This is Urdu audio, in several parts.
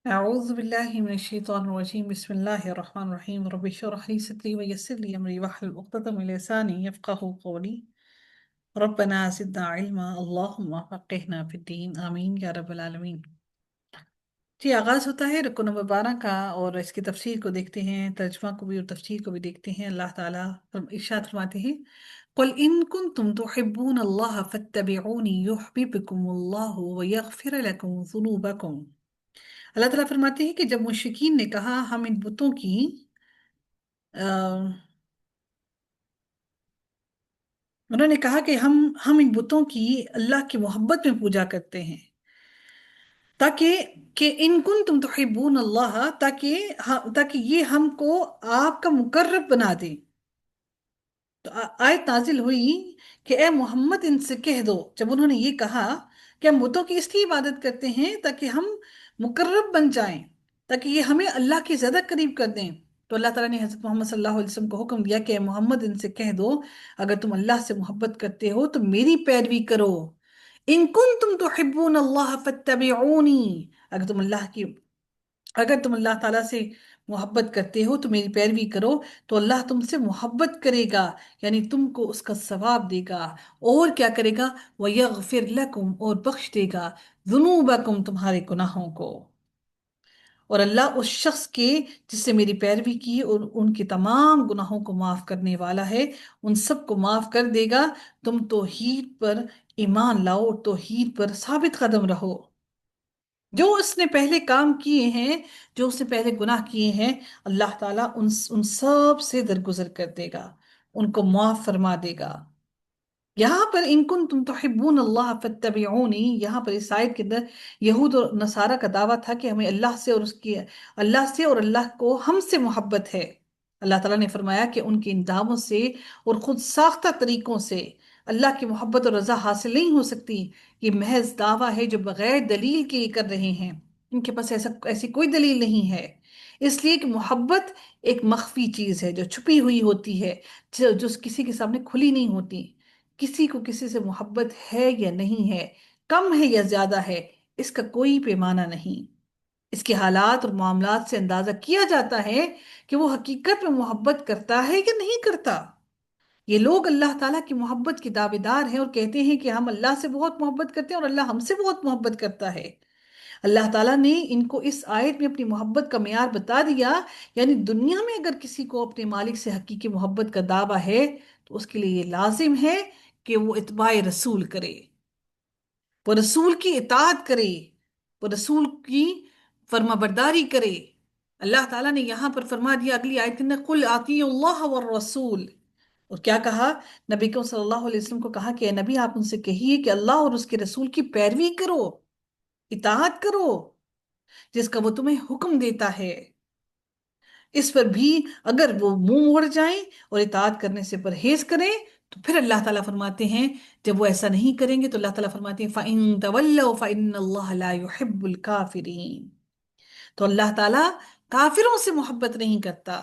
أعوذ بالله من الشيطان الرجيم بسم الله الرحمن الرحيم رب اشرح لي صدري ويسر لي أمري واحلل عقدة من لساني يفقه قولي ربنا زدنا علما اللهم فقهنا في الدين آمين يا رب العالمين۔ جی آغاز ہوتا ہے رکو نمبر 12 کا، اور اس کی تفسیر کو دیکھتے ہیں، ترجمہ کو بھی اور تفسیر کو بھی دیکھتے ہیں۔ اللہ تعالیٰ ارشاد فرماتے ہیں قل ان کنتم تحبون اللہ فاتبعونی یحببکم اللہ ویغفر لکم ذنوبکم۔ اللہ تعالیٰ فرماتے ہیں کہ جب مشرکین نے کہا ہم ان بتوں کی انہوں نے کہا کہ ہم ان بتوں کی اللہ کی محبت میں پوجا کرتے ہیں، تاکہ کہ ان کن تم تحبون اللہ، تاکہ یہ ہم کو آپ کا مقرب بنا دے۔ تو آیت نازل ہوئی کہ اے محمد ان سے کہہ دو، جب انہوں نے یہ کہا کہ ہم بتوں کی اس لیے عبادت کرتے ہیں تاکہ ہم مقرب بن جائیں، تاکہ یہ ہمیں اللہ کے زیادہ قریب کر دیں، تو اللہ تعالیٰ نے حضرت محمد صلی اللہ علیہ وسلم کو حکم دیا کہ اے محمد ان سے کہہ دو اگر تم اللہ سے محبت کرتے ہو تو میری پیروی کرو۔ ان کنتم تحبون اللہ فاتبعونی، اگر تم اللہ تعالیٰ سے محبت کرتے ہو تو میری پیروی کرو، تو اللہ تم سے محبت کرے گا، یعنی تم کو اس کا ثواب دے گا، اور کیا کرے گا؟ وَيَغْفِرْ لَكُمْ، اور بخش دے گا، ذُنُوبَكُمْ، تمہارے گناہوں کو۔ اور اللہ اس شخص کے جس سے میری پیروی کی اور ان کے تمام گناہوں کو معاف کرنے والا ہے، ان سب کو معاف کر دے گا۔ تم توحید پر ایمان لاؤ اور توحید پر ثابت قدم رہو۔ جو اس نے پہلے کام کیے ہیں، جو اس نے پہلے گناہ کیے ہیں، اللہ تعالیٰ ان سب سے درگزر کر دے گا، ان کو معاف فرما دے گا۔ یہاں پر ان کنتم تحبون اللہ فاتبعونی، یہاں پر اس آیت کے اندر یہود اور نصارہ کا دعویٰ تھا کہ ہمیں اللہ سے اور اللہ کو ہم سے محبت ہے۔ اللہ تعالیٰ نے فرمایا کہ ان کے ان دعووں سے اور خود ساختہ طریقوں سے اللہ کی محبت اور رضا حاصل نہیں ہو سکتی۔ یہ محض دعویٰ ہے جو بغیر دلیل کے یہ کر رہے ہیں، ان کے پاس ایسی کوئی دلیل نہیں ہے، اس لیے کہ محبت ایک مخفی چیز ہے جو چھپی ہوئی ہوتی ہے، جو کسی کے سامنے کھلی نہیں ہوتی۔ کسی کو کسی سے محبت ہے یا نہیں ہے، کم ہے یا زیادہ ہے، اس کا کوئی پیمانہ نہیں۔ اس کے حالات اور معاملات سے اندازہ کیا جاتا ہے کہ وہ حقیقت میں محبت کرتا ہے یا نہیں کرتا۔ یہ لوگ اللہ تعالیٰ کی محبت کے دعوے دار ہیں اور کہتے ہیں کہ ہم اللہ سے بہت محبت کرتے ہیں اور اللہ ہم سے بہت محبت کرتا ہے۔ اللہ تعالیٰ نے ان کو اس آیت میں اپنی محبت کا معیار بتا دیا، یعنی دنیا میں اگر کسی کو اپنے مالک سے حقیقی محبت کا دعویٰ ہے تو اس کے لیے یہ لازم ہے کہ وہ اتباع رسول کرے، وہ رسول کی اطاعت کرے، وہ رسول کی فرما برداری کرے۔ اللہ تعالیٰ نے یہاں پر فرما دیا اگلی آیت کے اندر قل اطیعوا اللہ والرسول، اور کیا کہا؟ نبی کو صلی اللہ علیہ وسلم کو کہا کہ اے نبی آپ ان سے کہیے کہ اللہ اور اس کے رسول کی پیروی کرو، اطاعت کرو، جس کا وہ تمہیں حکم دیتا ہے۔ اس پر بھی اگر وہ منہ موڑ جائیں اور اطاعت کرنے سے پرہیز کریں تو پھر اللہ تعالیٰ فرماتے ہیں جب وہ ایسا نہیں کریں گے تو اللہ تعالیٰ فرماتے ہیں فَإِن تَوَلَّوْا فَإِنَّ اللَّهَ لَا يُحِبُّ الْكَافِرِينَ، تو اللہ تعالیٰ کافروں سے محبت نہیں کرتا،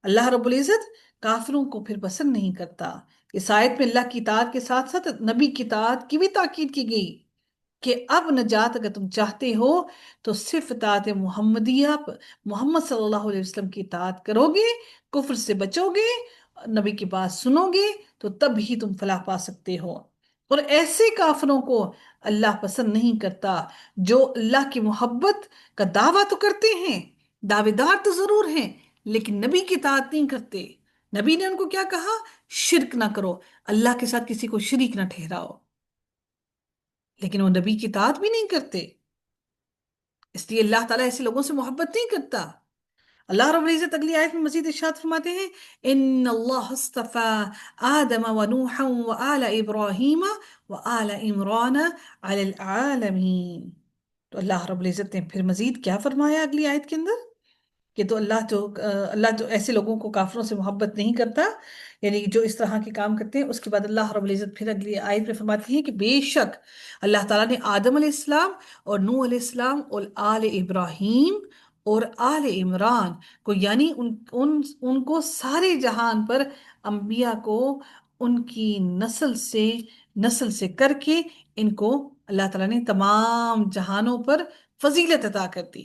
اللہ رب العزت کافروں کو پھر پسند نہیں کرتا۔ اس آیت میں اللہ کی اطاعت کے ساتھ ساتھ نبی کی اطاعت کی بھی تاکید کی گئی کہ اب نجات اگر تم چاہتے ہو تو صرف اطاعت محمدیہ، محمد صلی اللہ علیہ وسلم کی اطاعت کرو گے، کفر سے بچو گے، نبی کی بات سنو گے، تو تب ہی تم فلاح پا سکتے ہو۔ اور ایسے کافروں کو اللہ پسند نہیں کرتا جو اللہ کی محبت کا دعویٰ تو کرتے ہیں، دعوے دار تو ضرور ہیں، لیکن نبی کی اطاعت نہیں کرتے۔ نبی نے ان کو کیا کہا؟ شرک نہ کرو، اللہ کے ساتھ کسی کو شریک نہ ٹھہراؤ، لیکن وہ نبی کی اطاعت بھی نہیں کرتے، اس لیے اللہ تعالیٰ ایسے لوگوں سے محبت نہیں کرتا۔ اللہ رب العزت اگلی آیت میں مزید ارشاد فرماتے ہیں ان اللہ اصطفى آدم ونوحا وآل ابراہیم وآل عمران علی العالمین۔ تو اللہ رب العزت نے پھر مزید کیا فرمایا اگلی آیت کے اندر کہ تو اللہ جو ایسے لوگوں کو کافروں سے محبت نہیں کرتا، یعنی جو اس طرح کے کام کرتے ہیں۔ اس کے بعد اللہ رب العزت پھر اگلی آیت میں فرماتی ہے کہ بے شک اللہ تعالیٰ نے آدم علیہ السلام اور نوح علیہ السلام اور آل ابراہیم اور آل عمران کو، یعنی ان کو سارے جہان پر انبیاء کو ان کی نسل سے کر کے ان کو اللہ تعالیٰ نے تمام جہانوں پر فضیلت عطا کر دی۔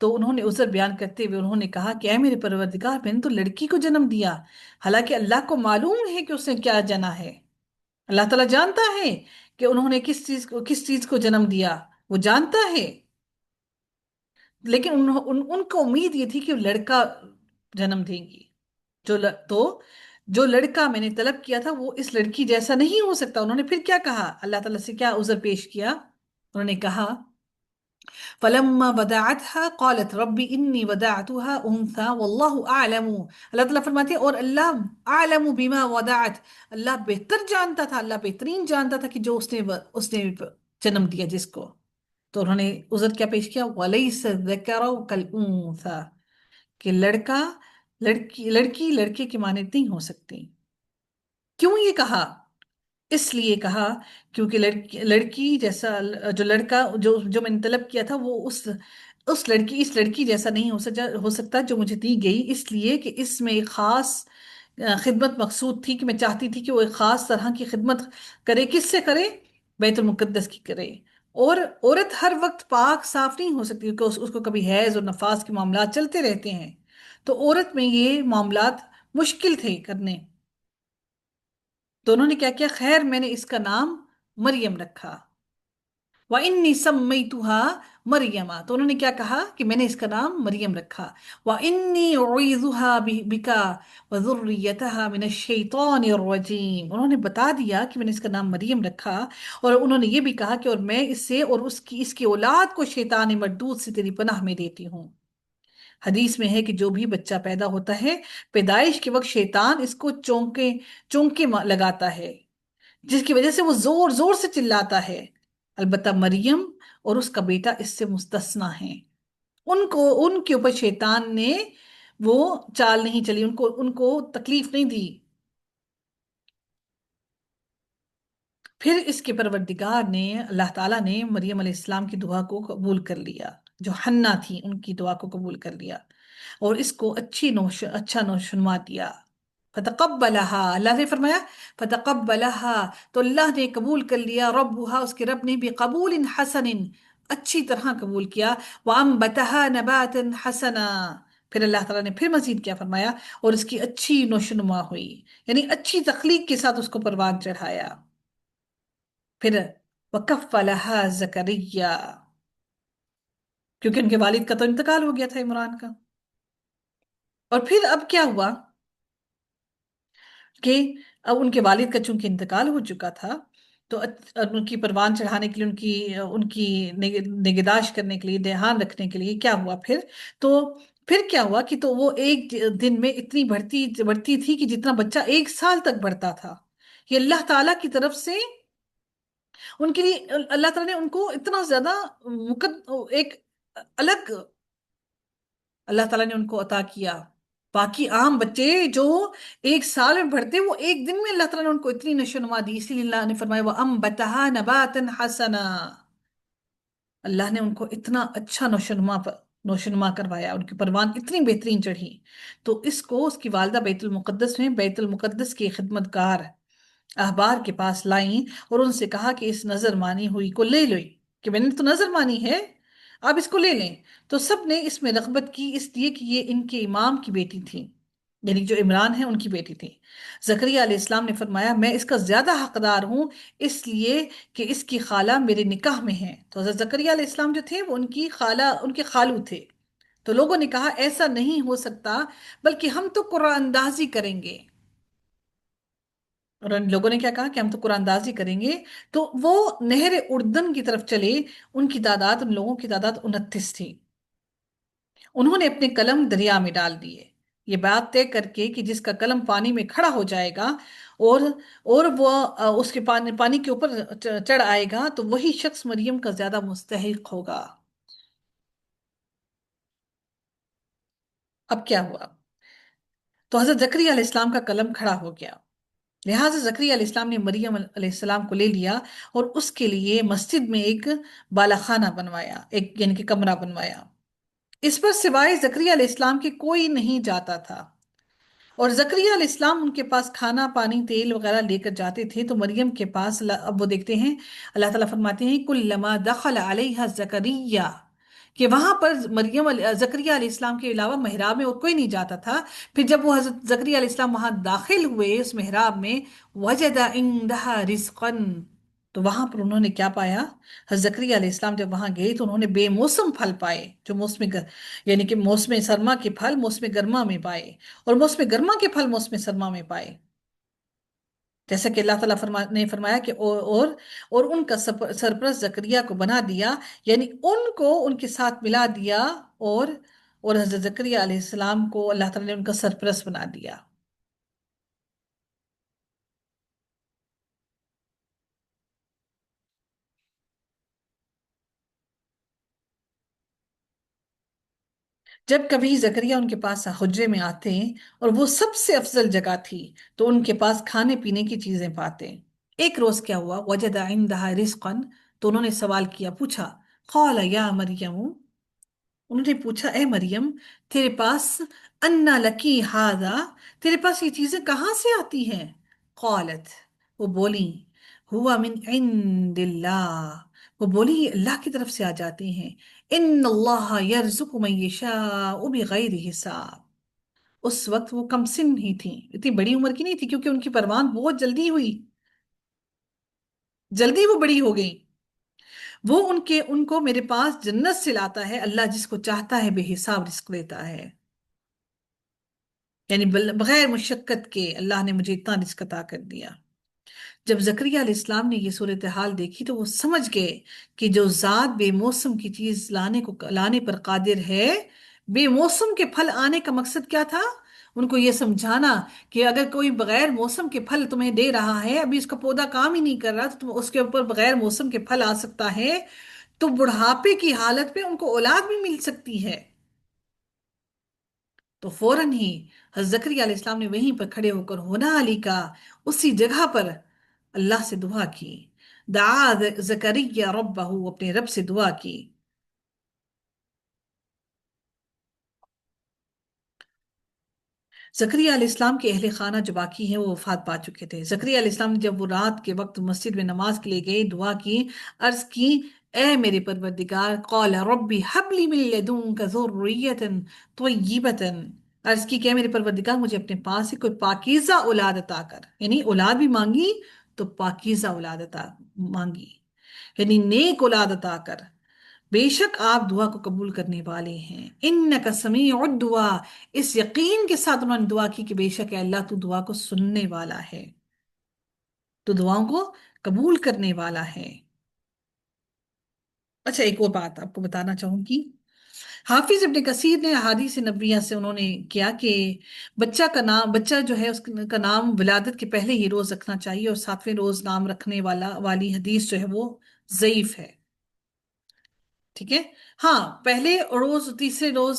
تو انہوں نے عذر بیان کرتے ہوئے انہوں نے کہا کہ اے میرے پروردگار، میں نے تو لڑکی کو جنم دیا، حالانکہ اللہ کو معلوم ہے کہ اس نے کیا جنا ہے، اللہ تعالیٰ جانتا ہے کہ انہوں نے کس چیز کو جنم دیا، وہ جانتا ہے، لیکن ان کو امید یہ تھی کہ وہ لڑکا جنم دیں گی، تو جو لڑکا میں نے طلب کیا تھا وہ اس لڑکی جیسا نہیں ہو سکتا۔ انہوں نے پھر کیا کہا، اللہ تعالیٰ سے کیا عذر پیش کیا، انہوں نے کہا فلما ودعتها قالت ربی انی ودعتها انثى واللہ اعلم، اللہ تعالیٰ فرماتے ہیں اور اللہ اعلم بما ودعت، اللہ بہتر جانتا تھا، اللہ بہترین جانتا تھا کہ جو اس نے جنم دیا جس کو۔ تو انہوں نے عذر کیا پیش کیا، وَلَيْسَ الذَّكَرُ كَالْأُنثَى، کہ لڑکا لڑکی لڑکے کی مانند نہیں ہو سکتی۔ کیوں یہ کہا؟ اس لیے کہا کیونکہ لڑکی جیسا، جو لڑکا جو میں نے طلب کیا تھا وہ اس لڑکی جیسا نہیں ہو سکتا جو مجھے دی گئی، اس لیے کہ اس میں ایک خاص خدمت مقصود تھی، کہ میں چاہتی تھی کہ وہ ایک خاص طرح کی خدمت کرے۔ کس سے کرے؟ بیت المقدس کی کرے۔ اور عورت ہر وقت پاک صاف نہیں ہو سکتی کیونکہ اس کو کبھی حیض اور نفاس کے معاملات چلتے رہتے ہیں، تو عورت میں یہ معاملات مشکل تھے کرنے۔ تو انہوں نے کیا کیا، خیر میں نے اس کا نام مریم رکھا، وَإِنِّي سَمَّيْتُهَا مَرْيَمَا، تو انہوں نے کیا کہا کہ میں نے اس کا نام مریم رکھا، وَإِنِّي أُعِيذُهَا بِكَ وَذُرِّيَّتَهَا مِنَ الشَّيْطَانِ الرَّجِيمِ، انہوں نے بتا دیا کہ میں نے اس کا نام مریم رکھا، اور انہوں نے یہ بھی کہا کہ اور میں اس سے اور اس کی اولاد کو شیطان مردود سے تیری پناہ میں دیتی ہوں۔ حدیث میں ہے کہ جو بھی بچہ پیدا ہوتا ہے، پیدائش کے وقت شیطان اس کو چونکے لگاتا ہے، جس کی وجہ سے وہ زور زور سے چلاتا ہے، البتہ مریم اور اس کا بیٹا اس سے مستثنا ہیں، ان کے اوپر شیطان نے وہ چال نہیں چلی، ان کو تکلیف نہیں دی۔ پھر اس کے پروردگار نے، اللہ تعالیٰ نے مریم علیہ السلام کی دعا کو قبول کر لیا، جو حنا تھی ان کی دعا کو قبول کر لیا، اور اس کو اچھا نوشنما دیا۔ فتقبلها، اللہ نے فرمایا فتقبلها، تو اللہ نے قبول کر لیا، ربها، اس کے رب نے بھی، قبول حسن، اچھی طرح قبول کیا، وانبتها نباتا حسنا، پھر اللہ تعالیٰ نے پھر مزید کیا فرمایا، اور اس کی اچھی نوشنما ہوئی، یعنی اچھی تخلیق کے ساتھ اس کو پروان چڑھایا۔ پھر وَكَفَّلَهَا زَكَرِيَّا، کیونکہ ان کے والد کا تو انتقال ہو گیا تھا، عمران کا۔ اور پھر اب کیا ہوا کہ اب ان کے والد کا چونکہ انتقال ہو چکا تھا، تو ان کی پروان چڑھانے کے لیے، ان کی نگہداشت کرنے کے لیے، دھیان رکھنے کے لیے کیا ہوا تو پھر کیا ہوا کہ تو وہ ایک دن میں اتنی بڑھتی تھی کہ جتنا بچہ 1 سال تک بڑھتا تھا، یہ اللہ تعالیٰ کی طرف سے ان کے لیے، اللہ تعالیٰ نے ان کو اتنا زیادہ ایک الگ اللہ تعالیٰ نے ان کو عطا کیا۔ باقی عام بچے جو 1 سال میں بڑھتے، وہ ایک دن میں اللہ تعالیٰ نے ان کو اتنی نشوونما دی، اسی لیے اللہ نے فرمایا وَأَنبَتَهَا نَبَاتًا حَسَنًا، اللہ نے ان کو اتنا اچھا نوشنما کروایا، ان کی پروان اتنی بہترین چڑھی۔ تو اس کو اس کی والدہ بیت المقدس کی خدمتگار احبار کے پاس لائیں، اور ان سے کہا کہ اس نظر مانی ہوئی کو لے لو، کہ میں نے تو نظر مانی ہے، آپ اس کو لے لیں۔ تو سب نے اس میں رغبت کی، اس لیے کہ یہ ان کے امام کی بیٹی تھی، یعنی جو عمران ہے ان کی بیٹی تھی۔ زکریا علیہ السلام نے فرمایا میں اس کا زیادہ حقدار ہوں، اس لیے کہ اس کی خالہ میرے نکاح میں ہے۔ تو حضرت زکریا علیہ السلام جو تھے وہ ان کے خالو تھے۔ تو لوگوں نے کہا ایسا نہیں ہو سکتا، بلکہ ہم تو قرآن اندازی کریں گے، اور ان لوگوں نے کیا کہا کہ ہم تو قرآن اندازی کریں گے۔ تو وہ نہر اردن کی طرف چلے، ان لوگوں کی تعداد 29 تھی، انہوں نے اپنے قلم دریا میں ڈال دیے، یہ بات طے کر کے کہ جس کا قلم پانی میں کھڑا ہو جائے گا اور وہ اس کے پانی کے اوپر چڑھ آئے گا، تو وہی شخص مریم کا زیادہ مستحق ہوگا۔ اب کیا ہوا، تو حضرت زکریا علیہ السلام کا قلم کھڑا ہو گیا، لہٰذا زکریا علیہ السلام نے مریم علیہ السلام کو لے لیا اور اس کے لیے مسجد میں ایک بالا خانہ بنوایا، یعنی کہ کمرہ بنوایا، اس پر سوائے زکریا علیہ السلام کے کوئی نہیں جاتا تھا، اور زکریا علیہ السلام ان کے پاس کھانا پانی تیل وغیرہ لے کر جاتے تھے، تو مریم کے پاس اب وہ دیکھتے ہیں، اللہ تعالیٰ فرماتے ہیں کلما دخل علیہا زکریا، کہ وہاں پر زکریا علیہ السلام کے علاوہ محراب میں اور کوئی نہیں جاتا تھا۔ پھر جب وہ حضرت زکریا علیہ السلام وہاں داخل ہوئے اس محراب میں، وجد عندها رزقا، تو وہاں پر انہوں نے کیا پایا؟ حضرت زکریا علیہ السلام جب وہاں گئے تو انہوں نے بے موسم پھل پائے، جو یعنی کہ موسم سرما کے پھل موسم گرما میں پائے، اور موسم گرما کے پھل موسم سرما میں پائے، جیسا کہ اللہ تعالیٰ نے فرمایا کہ اور ان کا سرپرست زکریا کو بنا دیا، یعنی ان کو ان کے ساتھ ملا دیا، اور حضرت زکریا علیہ السلام کو اللہ تعالیٰ نے ان کا سرپرست بنا دیا۔ جب کبھی زکریا ان کے پاس حجرے میں آتے اور وہ سب سے افضل جگہ تھی تو ان کے پاس کھانے پینے کی چیزیں پاتے۔ ایک روز کیا ہوا، وجد عندها رزقا، تو انہوں نے سوال کیا، پوچھا، قال یا مریم، انہوں نے پوچھا، اے مریم، تیرے پاس انا لکی ہذا، تیرے پاس یہ چیزیں کہاں سے آتی ہیں؟ قالت، وہ بولی، ہوا من عند اللہ، وہ بولی یہ اللہ کی طرف سے آ جاتے ہیں، ان اللہ یرزق من یشاء بغیر حساب۔ اس وقت وہ کم سن ہی تھیں، اتنی بڑی عمر کی نہیں تھی، کیونکہ ان کی پروان بہت جلدی ہوئی، جلدی وہ بڑی ہو گئی۔ وہ ان کو میرے پاس جنت سے لاتا ہے، اللہ جس کو چاہتا ہے بے حساب رزق دیتا ہے، یعنی بغیر مشقت کے اللہ نے مجھے اتنا رزق عطا کر دیا۔ جب زکریا علیہ السلام نے یہ صورتحال دیکھی تو وہ سمجھ گئے کہ جو ذات بے موسم کی چیز لانے پر قادر ہے، بے موسم کے پھل آنے کا مقصد کیا تھا؟ ان کو یہ سمجھانا کہ اگر کوئی بغیر موسم کے پھل تمہیں دے رہا ہے، ابھی اس کا پودا کام ہی نہیں کر رہا، تو اس کے اوپر بغیر موسم کے پھل آ سکتا ہے، تو بڑھاپے کی حالت میں ان کو اولاد بھی مل سکتی ہے۔ تو فوراً ہی حضرت زکریا علیہ السلام نے وہیں پر کھڑے ہو کر ہونا علی کا، اسی جگہ پر اللہ سے دعا کی، دعا زکریا ربہ، اپنے رب سے دعا کی۔ زکریا علیہ السلام کے اہل خانہ جو باقی ہیں وہ وفات پا چکے تھے۔ زکریا علیہ السلام نے جب وہ رات کے وقت مسجد میں نماز کے لیے گئے، دعا کی، عرض کی، اے میرے پروردگار، قال ربی حب لی من لدنک ذریۃ طیبۃ، عرض کی کہ اے میرے پروردگار مجھے اپنے پاس سے کوئی پاکیزہ اولاد عطا کر، یعنی اولاد بھی مانگی تو پاکیزہ اولاد عطا مانگی، یعنی نیک اولاد عطا کر، بے شک آپ دعا کو قبول کرنے والے ہیں، انک سمیع الدعا، اس یقین کے ساتھ انہوں نے دعا کی کہ بے شک ہے اللہ تو دعا کو سننے والا ہے، تو دعاؤں کو قبول کرنے والا ہے۔ اچھا، ایک اور بات آپ کو بتانا چاہوں گی، حافظ ابن کثیر نے احادیث نبویہ سے انہوں نے کیا کہ بچہ جو ہے اس کا نام ولادت کے پہلے ہی روز رکھنا چاہیے، اور ساتویں روز نام رکھنے والی حدیث جو ہے وہ ضعیف ہے، ٹھیک ہے؟ ہاں، پہلے روز تیسرے روز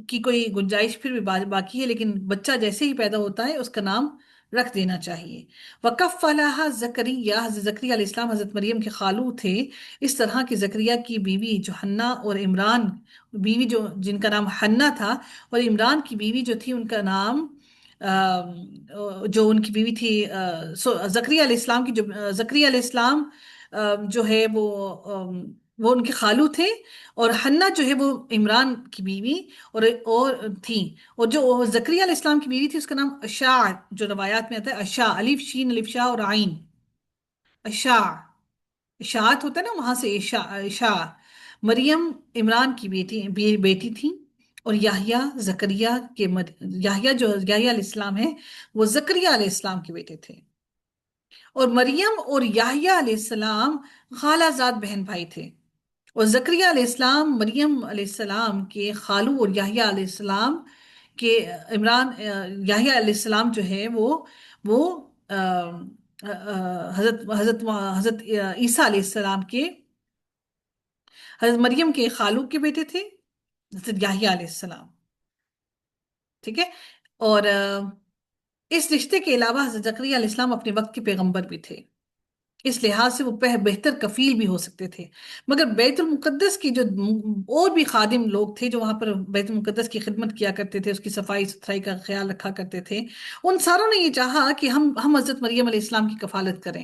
کی کوئی گنجائش پھر بھی باقی ہے، لیکن بچہ جیسے ہی پیدا ہوتا ہے اس کا نام رکھ دینا چاہیے۔ وَكَفَّلَهَا زکریا، حضرت زکریا علیہ السلام حضرت مریم کے خالو تھے، اس طرح کہ زکریا کی بیوی جو حنا اور عمران، بیوی جن کا نام حنا تھا، اور عمران کی بیوی جو تھی ان کا نام جو ان کی بیوی تھی زکریا علیہ السلام کی، جو زکریا علیہ السلام جو ہے وہ ان کے خالو تھے، اور حنا جو ہے وہ عمران کی بیوی اور تھیں، اور جو زکریا علیہ السلام کی بیوی تھی اس کا نام اشاع، جو روایات میں آتا ہے اشاع، الف شین الف شاء اور عین، اشاع، اشاعت ہوتا ہے نا، وہاں سے اشاع۔ مریم عمران کی بیٹی تھی، اور یحییٰ زکریا یحییٰ جو یحییٰ علیہ السلام ہے وہ زکریا علیہ السلام کے بیٹے تھے، اور مریم اور یحییٰ علیہ السلام خالہ زاد بہن بھائی تھے، اور زکریا علیہ السلام مریم علیہ السلام کے خالو، اور یحییٰ علیہ السلام کے یحییٰ علیہ السلام جو ہے وہ حضرت عیسیٰ علیہ السلام کے، حضرت مریم کے خالو کے بیٹے تھے، حضرت یحییٰ علیہ السلام، ٹھیک ہے؟ اور اس رشتے کے علاوہ حضرت زکریا علیہ السلام اپنے وقت کے پیغمبر بھی تھے، اس لحاظ سے وہ بہتر کفیل بھی ہو سکتے تھے، مگر بیت المقدس کی جو اور بھی خادم لوگ تھے جو وہاں پر بیت المقدس کی خدمت کیا کرتے تھے، اس کی صفائی ستھرائی کا خیال رکھا کرتے تھے، ان ساروں نے یہ چاہا کہ ہم حضرت مریم علیہ السلام کی کفالت کریں،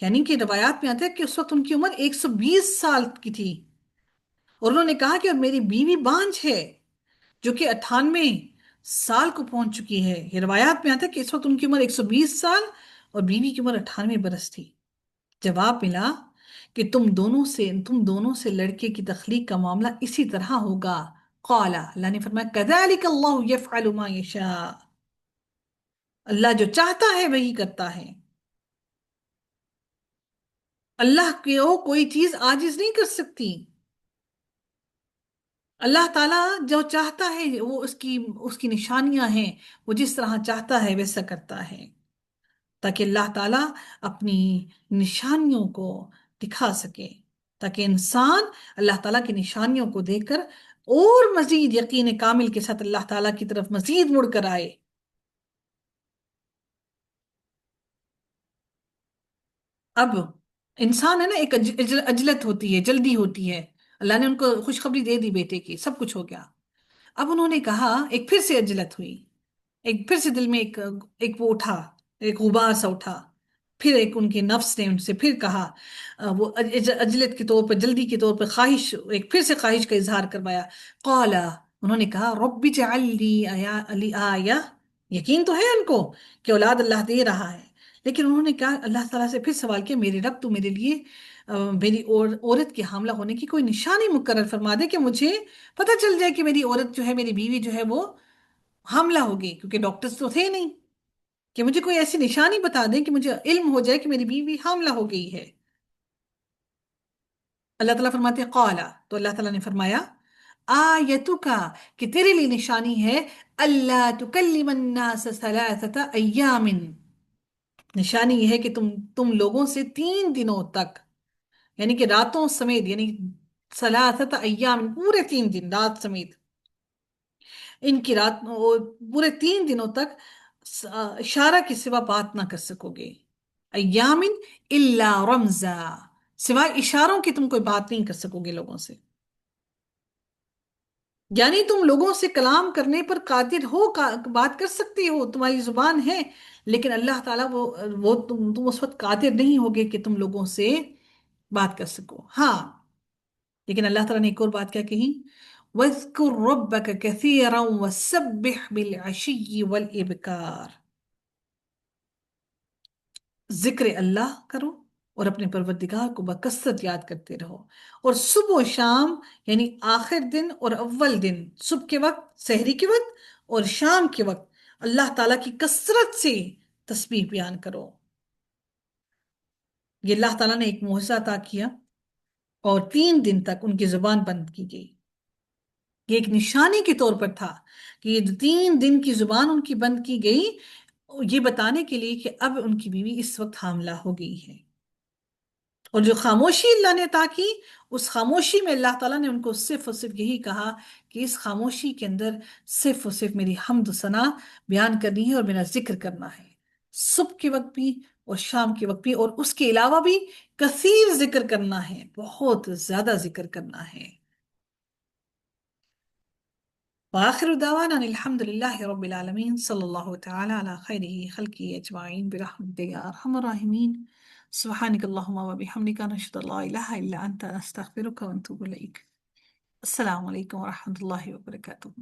یعنی کہ روایات میں آتا ہے کہ اس وقت ان کی عمر 120 سال کی تھی، اور انہوں نے کہا کہ اور میری بیوی بانجھ ہے جو کہ 98 سال کو پہنچ چکی ہے۔ یہ روایات میں آتا ہے کہ اس وقت ان کی عمر 120 سال اور بیوی کی عمر 98 برس تھی۔ جواب ملا کہ تم دونوں سے لڑکے کی تخلیق کا معاملہ اسی طرح ہوگا۔ قال، اللہ نے فرمایا كذلك اللہ يفعل ما يشاء، اللہ جو چاہتا ہے وہی کرتا ہے۔ اللہ کو کوئی چیز عاجز نہیں کر سکتی۔ اللہ تعالیٰ جو چاہتا ہے وہ اس کی نشانیاں ہیں، وہ جس طرح چاہتا ہے ویسا کرتا ہے، تاکہ اللہ تعالیٰ اپنی نشانیوں کو دکھا سکے، تاکہ انسان اللہ تعالیٰ کی نشانیوں کو دیکھ کر اور مزید یقین کامل کے ساتھ اللہ تعالیٰ کی طرف مزید مڑ کر آئے۔ اب انسان ہے نا، ایک عجلت ہوتی ہے، جلدی ہوتی ہے۔ اللہ نے ان کو خوشخبری دے دی بیٹے کی، سب کچھ ہو گیا۔ اب انہوں نے کہا، ایک پھر سے عجلت ہوئی، ایک پھر سے دل میں ایک وہ اٹھا، ایک غبار سا اٹھا۔ پھر ایک ان کے نفس نے ان سے پھر کہا، وہ عجلت کے طور پر، جلدی کے طور پر خواہش، ایک پھر سے خواہش کا اظہار کروایا۔ قالا، انہوں نے کہا رب اجعل لی آیہ، یقین تو ہے ان کو کہ اولاد اللہ دے رہا ہے، لیکن انہوں نے کہا، اللہ تعالیٰ سے پھر سوال کیا، میرے رب تو میرے لیے میری عورت کے حاملہ ہونے کی کوئی نشانی مقرر فرما دے کہ مجھے پتہ چل جائے کہ میری عورت جو ہے، میری بیوی جو ہے وہ حاملہ ہوگی، کیونکہ ڈاکٹرز تو تھے نہیں، کہ مجھے کوئی ایسی نشانی بتا دیں کہ مجھے علم ہو جائے کہ میری بیوی حاملہ ہو گئی ہے۔ اللہ تعالیٰ فرماتے ہیں قالا، تو اللہ تعالیٰ نے فرمایا آیتکا، کہ تیرے لیے نشانی ہے، اللہ تکلم الناس ثلاثة ایام، نشانی یہ ہے کہ تم لوگوں سے 3 دنوں تک، یعنی کہ راتوں سمیت، یعنی ثلاثة ایام، پورے 3 دن رات سمیت، ان کی رات پورے 3 دنوں تک اشارہ کے سوا بات نہ کر سکو گے۔ ایامن الا رمزا، سوائے اشاروں کی تم کوئی بات نہیں کر سکو گے لوگوں سے، یعنی تم لوگوں سے کلام کرنے پر قادر ہو، بات کر سکتے ہو، تمہاری زبان ہے، لیکن اللہ تعالیٰ وہ تم اس وقت قادر نہیں ہوگے کہ تم لوگوں سے بات کر سکو۔ ہاں، لیکن اللہ تعالیٰ نے ایک اور بات کیا کہی، وَاذْكُرْ رَبَّكَ كَثِيرًا وَسَبِّحْ بِالْعَشِيِّ وَالْإِبْكَارِ، ذکر اللہ کرو اور اپنے پروردگار کو بکثرت یاد کرتے رہو، اور صبح و شام، یعنی آخر دن اور اول دن، صبح کے وقت، سحری کے وقت، اور شام کے وقت اللہ تعالیٰ کی کثرت سے تسبیح بیان کرو۔ یہ اللہ تعالیٰ نے ایک معجزہ عطا کیا، اور 3 دن تک ان کی زبان بند کی گئی۔ یہ ایک نشانی کے طور پر تھا کہ یہ 3 دن کی زبان ان کی بند کی گئی، یہ بتانے کے لیے کہ اب ان کی بیوی اس وقت حاملہ ہو گئی ہے۔ اور جو خاموشی اللہ نے عطا کی، اس خاموشی میں اللہ تعالیٰ نے ان کو صرف اور صرف یہی کہا کہ اس خاموشی کے اندر صرف اور صرف میری حمد و ثنا بیان کرنی ہے اور میرا ذکر کرنا ہے، صبح کے وقت بھی اور شام کے وقت بھی، اور اس کے علاوہ بھی کثیر ذکر کرنا ہے، بہت زیادہ ذکر کرنا ہے۔ وآخر دعوانا الحمد لله رب العالمين، صلى الله تعالى على خيره خلقه أجمعين برحمتك يا أرحم الراحمين، سبحانك اللهم وبحمدك نشهد أن لا إله إلا أنت، نستغفرك ونتوب إليك۔ السلام عليكم ورحمة الله وبركاته۔